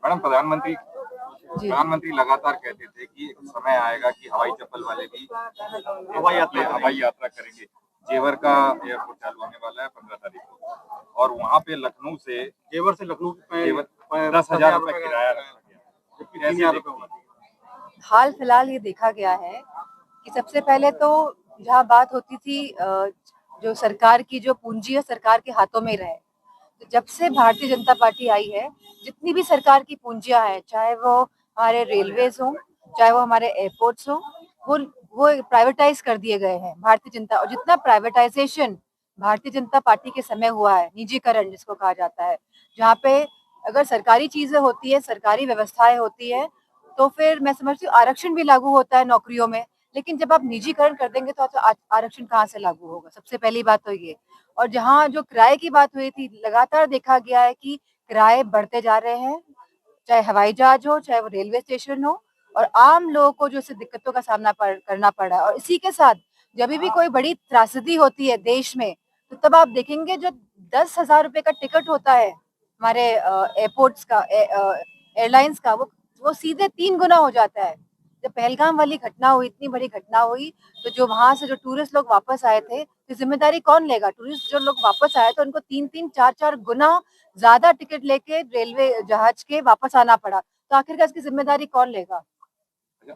Madam, प्रधानमंत्री जी। प्रधानमंत्री लगातार कहते थे कि एक समय आएगा कि हवाई चप्पल वाले भी हवाई यात्रा करेंगे। जेवर का एयरपोर्ट चालू होने वाला है 15 तारीख को, और वहाँ पे लखनऊ से जेवर से लखनऊ 10,000 रुपए किराया रखा गया है। कैसे हाल फिलहाल ये देखा गया है कि सबसे पहले तो जहाँ बात होती थी जो सरकार की जो पूंजी है सरकार के हाथों में ही रहे। तो जब से भारतीय जनता पार्टी आई है, जितनी भी सरकार की पूंजियां हैं, चाहे वो हमारे रेलवेज हो, चाहे वो हमारे एयरपोर्ट्स हो, वो वो प्राइवेटाइज कर दिए गए हैं भारतीय जनता। और जितना प्राइवेटाइजेशन भारतीय जनता पार्टी के समय हुआ है, निजीकरण जिसको कहा जाता है, जहाँ पे अगर सरकारी चीजें होती है, सरकारी व्यवस्थाएं होती है, तो फिर मैं समझती हूँ आरक्षण भी लागू होता है नौकरियों में। लेकिन जब आप निजीकरण कर देंगे तो आरक्षण कहाँ से लागू होगा? सबसे पहली बात तो ये। और जहाँ जो किराए की बात हुई थी, लगातार देखा गया है कि किराए बढ़ते जा रहे हैं, चाहे हवाई जहाज हो, चाहे वो रेलवे स्टेशन हो, और आम लोगों को जो इससे दिक्कतों का सामना करना पड़ रहा है। और इसी के साथ जब भी कोई बड़ी त्रासदी होती है देश में, तो तब आप देखेंगे जो 10,000 रुपए का टिकट होता है हमारे एयरपोर्ट्स का, एयरलाइंस का, वो सीधे 3 गुना हो जाता है। जब पहलगाम वाली घटना हुई, इतनी बड़ी घटना हुई, तो जो वहां से जो टूरिस्ट लोग वापस आए थे, तो जिम्मेदारी कौन लेगा? टूरिस्ट जो लोग वापस आए तो उनको 3-3, 4-4 गुना ज्यादा टिकट लेके रेलवे जहाज के वापस आना पड़ा। तो आखिरकार इसकी जिम्मेदारी कौन लेगा?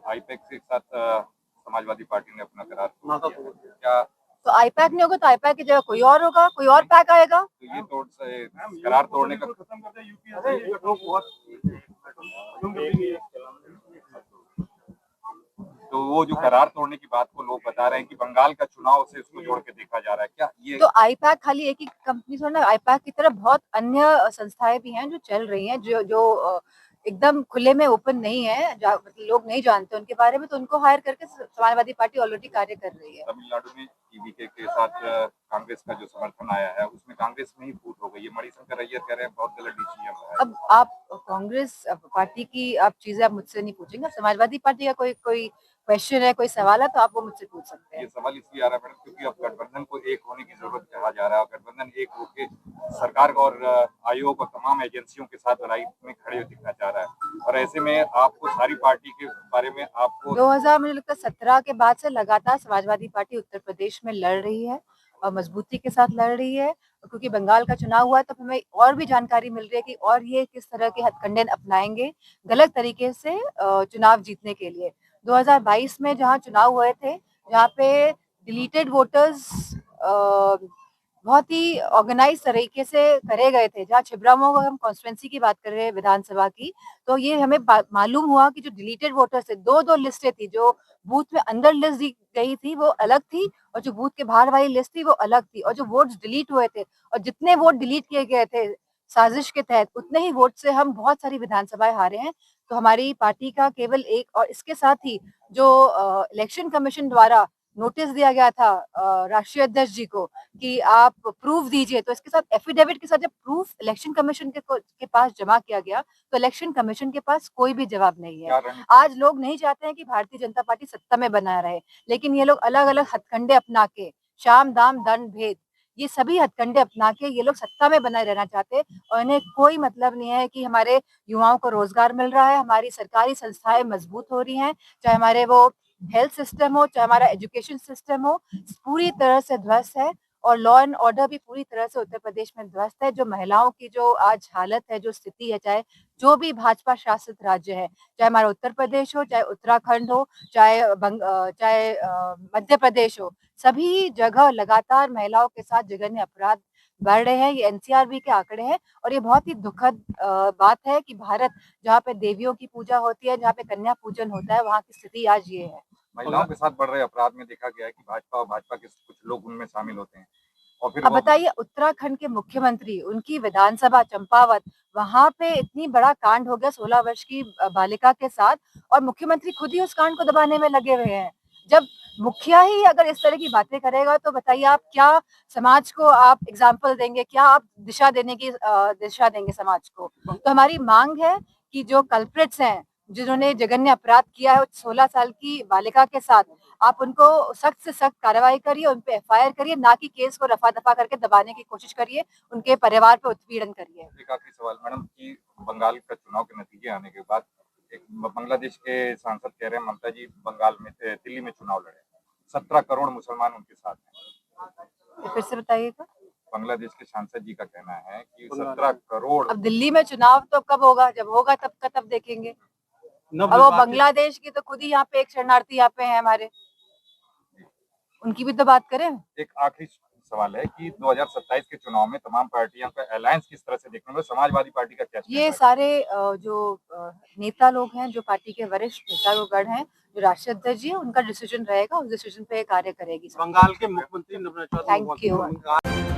आईपैक के साथ समाजवादी पार्टी ने अपना करार तोड़ दिया। क्या तो आईपैक नहीं होगा तो आईपैक की जगह कोई और होगा, कोई और पैक आएगा। तो ये करार तोड़ने का तो वो जो करार तोड़ने की बात को लोग बता रहे हैं कि बंगाल का चुनाव से उसको जोड़ के देखा जा रहा है, क्या ये? तो आईपैक खाली एक ही कंपनी थोड़ा ना, आईपैक की तरह बहुत अन्य संस्थाएं भी हैं जो चल रही हैं, जो एकदम खुले में ओपन नहीं है, मतलब लोग नहीं जानते उनके बारे में, तो उनको हायर करके समाजवादी पार्टी ऑलरेडी कार्य कर रही है। तमिलनाडु में टीवीके के साथ कांग्रेस का जो समर्थन आया है, उसमें कांग्रेस में ही फूट हो गई है। मणिशंकर अय्यर कह रहे हैं बहुत गलत डिसीजन है। अब आप कांग्रेस पार्टी की आप चीजें आप मुझसे नहीं पूछेंगे। समाजवादी पार्टी का कोई कोई क्वेश्चन है, कोई सवाल है, तो आप वो मुझसे पूछ सकते ये हैं। सवाल इसलिए आ रहा है मैडम क्योंकि अब गठबंधन को एक होने की जरूरत कहा जा रहा है, और गठबंधन एक होके सरकार और आयोग और तमाम एजेंसियों के साथ लड़ाई में खड़े दिखना चाह रहा है, और ऐसे में आपको सारी पार्टी के बारे में आपको 2000 मुझे लगता है 17 के बाद से लगातार समाजवादी पार्टी उत्तर प्रदेश में लड़ रही है, और मजबूती के साथ लड़ रही है। क्योंकि बंगाल का चुनाव हुआ है, तो हमें और भी जानकारी मिल रही है कि और ये किस तरह के हथकंडे अपनाएंगे गलत तरीके से चुनाव जीतने के लिए। 2022 में जहाँ चुनाव हुए थे, जहाँ पे डिलीटेड वोटर्स बहुत ही ऑर्गेनाइज तरीके से करे गए थे। जहाँ छिबरामऊ हम कॉन्स्टिट्यूंसी की बात कर रहे हैं विधानसभा की, तो ये हमें मालूम हुआ कि जो डिलीटेड वोटर्स थे, दो लिस्टें थी। जो बूथ में अंदर लिस्ट दी गई थी वो अलग थी, और जो बूथ के बाहर वाली लिस्ट थी वो अलग थी। और जो वोट्स डिलीट हुए थे, और जितने वोट डिलीट किए गए थे साजिश के तहत, उतने ही वोट से हम बहुत सारी विधानसभाएं हारे हैं। तो हमारी पार्टी का केवल एक, और इसके साथ ही जो इलेक्शन कमीशन द्वारा नोटिस दिया गया था राष्ट्रीय अध्यक्ष जी को कि आप प्रूफ दीजिए, तो इसके साथ एफिडेविट के साथ जब प्रूफ इलेक्शन कमीशन के पास जमा किया गया, तो इलेक्शन कमीशन के पास कोई भी जवाब नहीं है। आज लोग नहीं चाहते हैं कि भारतीय जनता पार्टी सत्ता में बना रहे, लेकिन ये लोग अलग अलग हथकंडे अपना के, शाम दाम दंड भेद, ये सभी हथकंडे अपना के ये लोग सत्ता में बनाए रहना चाहते हैं। और इन्हें कोई मतलब नहीं है कि हमारे युवाओं को रोजगार मिल रहा है, हमारी सरकारी संस्थाएं मजबूत हो रही हैं, चाहे हमारे वो हेल्थ सिस्टम हो, चाहे हमारा एजुकेशन सिस्टम हो, पूरी तरह से ध्वस्त है। और लॉ एंड ऑर्डर भी पूरी तरह से उत्तर प्रदेश में ध्वस्त है। जो महिलाओं की जो आज हालत है, जो स्थिति है, चाहे जो भी भाजपा शासित राज्य है, चाहे हमारा उत्तर प्रदेश हो, चाहे उत्तराखंड हो, चाहे मध्य प्रदेश हो, सभी जगह लगातार महिलाओं के साथ जघन्य अपराध बढ़ रहे हैं। ये एनसीआरबी के आंकड़े हैं, और ये बहुत ही दुखद बात है कि भारत, जहाँ पे देवियों की पूजा होती है, जहाँ पे कन्या पूजन होता है, वहाँ की स्थिति आज ये है। महिलाओं के साथ बढ़ रहे अपराध में देखा गया है कि भाजपा और भाजपा के कुछ लोग उनमें शामिल होते हैं, और फिर अब बताइए, उत्तराखंड के मुख्यमंत्री, उनकी विधानसभा चंपावत, वहां पे इतनी बड़ा कांड हो गया 16 वर्ष की बालिका के साथ, और मुख्यमंत्री खुद ही उस कांड को दबाने में लगे हुए हैं। जब मुखिया ही अगर इस तरह की बातें करेगा, तो बताइए आप क्या समाज को आप एग्जाम्पल देंगे, क्या आप दिशा देंगे समाज को? तो हमारी मांग है कि जो कल्प्रिट्स हैं, जिन्होंने जघन्य अपराध किया है 16 साल की बालिका के साथ, आप उनको सख्त से सख्त कार्रवाई करिए, उन पे एफआईआर करिए, ना कि केस को रफा दफा करके दबाने की कोशिश करिए, उनके परिवार पे उत्पीड़न करिए। एक आखिरी सवाल मैडम कि बंगाल का चुनाव के नतीजे आने के बाद एक बांग्लादेश के सांसद कह रहे हैं ममता जी बंगाल में दिल्ली में चुनाव लड़े, 17 करोड़ मुसलमान उनके साथ हैं। फिर से बताइएगा। बांग्लादेश के सांसद जी का कहना है कि 17 करोड़। अब दिल्ली में चुनाव तो कब होगा, जब होगा तब का तब देखेंगे। अब वो बांग्लादेश की तो खुद ही यहाँ पे एक शरणार्थी यहाँ पे है हमारे, उनकी भी तो बात करें। एक आखिरी सवाल है कि 2027 के चुनाव में तमाम पार्टियों का अलायंस किस तरह से देखने में, समाजवादी पार्टी का क्या ये सारे जो नेता लोग हैं, जो पार्टी के वरिष्ठ नेतागण हैं, जो राष्ट्रीय अध्यक्ष जी है, उनका डिसीजन रहेगा, उस डिसीजन पे कार्य करेगी बंगाल के मुख्यमंत्री थैंक यू।